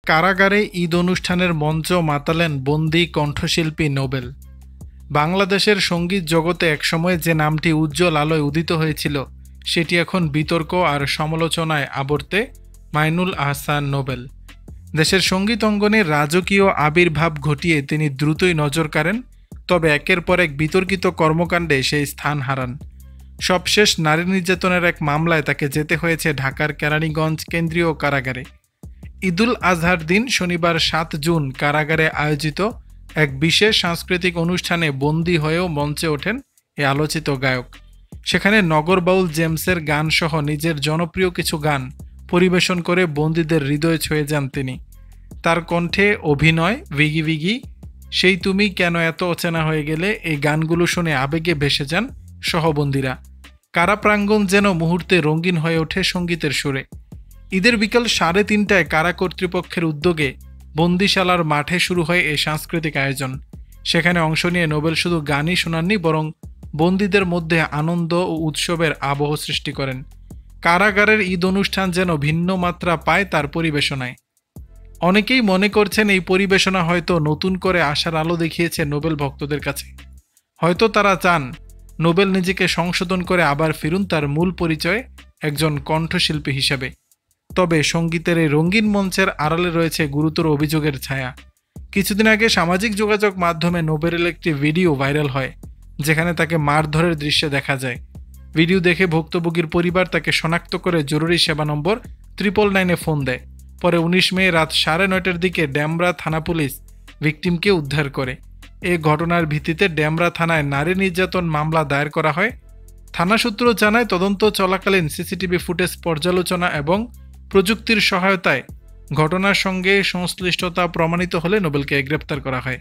কারাগারে ঈদ অনুষ্ঠানের মঞ্চ মাতালেন বন্দী কণ্ঠশিল্পী নোবেল। বাংলাদেশের সঙ্গীত জগতে একসময় যে নামটি উজ্জ্বল আলোয় উদিত হয়েছিল সেটি এখন বিতর্ক আর সমালোচনায় আবর্তে মাইনুল আহসান নোবেল। দেশের সঙ্গীত অঙ্গনে রাজকীয় আবির্ভাব ঘটিয়ে তিনি দ্রুতই নজর কাড়েন, তবে একের পর এক বিতর্কিত কর্মকাণ্ডে সেই স্থান হারান। সবশেষ নারী নির্যাতনের এক মামলায় তাকে যেতে হয়েছে ঢাকার কেরানীগঞ্জ কেন্দ্রীয় কারাগারে। ঈদুল আজহার দিন শনিবার 7 জুন কারাগারে আয়োজিত এক বিশেষ সাংস্কৃতিক অনুষ্ঠানে বন্দী হয়েও মঞ্চে ওঠেন এই আলোচিত গায়ক। সেখানে নগর বাউল জেমসের গান সহ নিজের জনপ্রিয় কিছু গান পরিবেশন করে বন্দীদের হৃদয়ে ছুঁয়ে যান তিনি। তার কণ্ঠে অভিনয়, ভিগি ভিগি, সেই তুমি কেন এত অচেনা হয়ে গেলে, এই গানগুলো শুনে আবেগে ভেসে যান সহবন্দীরা। কারা প্রাঙ্গণ যেন মুহূর্তে রঙিন হয়ে ওঠে সঙ্গীতের সুরে। ঈদের বিকাল 3:30টায় কারা কর্তৃপক্ষের উদ্যোগে বন্দিশালার মাঠে শুরু হয় এই সাংস্কৃতিক আয়োজন। সেখানে অংশ নিয়ে নোবেল শুধু গানই শোনাননি, বরং বন্দীদের মধ্যে আনন্দ ও উৎসবের আবহ সৃষ্টি করেন। কারাগারের ঈদ অনুষ্ঠান যেন ভিন্ন মাত্রা পায় তার পরিবেশনায়। অনেকেই মনে করছেন এই পরিবেশনা হয়তো নতুন করে আশার আলো দেখিয়েছে নোবেল ভক্তদের কাছে। হয়তো তারা চান নোবেল নিজেকে সংশোধন করে আবার ফিরুন তার মূল পরিচয়, একজন কণ্ঠশিল্পী হিসেবে। তবে সঙ্গীতের এই রঙিন মঞ্চের আড়ালে রয়েছে গুরুতর অভিযোগের ছায়া। কিছুদিন আগে সামাজিক যোগাযোগ মাধ্যমে নোবেলের একটি ভিডিও ভাইরাল হয়, যেখানে তাকে মারধরের দৃশ্য দেখা যায়। ভিডিও দেখে ভুক্তভোগীর পরিবার তাকে শনাক্ত করে জরুরি সেবা নম্বর 999-এ ফোন দেয়। পরে 19 মে রাত 9:30টার দিকে ডেমরা থানা পুলিশ ভিকটিমকে উদ্ধার করে। এই ঘটনার ভিত্তিতে ডেমরা থানায় নারী নির্যাতন মামলা দায়ের করা হয়। থানা সূত্র জানায়, তদন্ত চলাকালীন সিসিটিভি ফুটেজ পর্যালোচনা এবং প্রযুক্তির সহায়তায় ঘটনার সঙ্গে সংশ্লিষ্টতা প্রমাণিত হলে নোবেলকে গ্রেপ্তার করা হয়।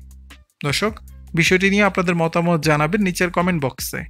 দর্শক, বিষয়টি নিয়ে আপনাদের মতামত জানাবেন নিচের কমেন্ট বক্সে।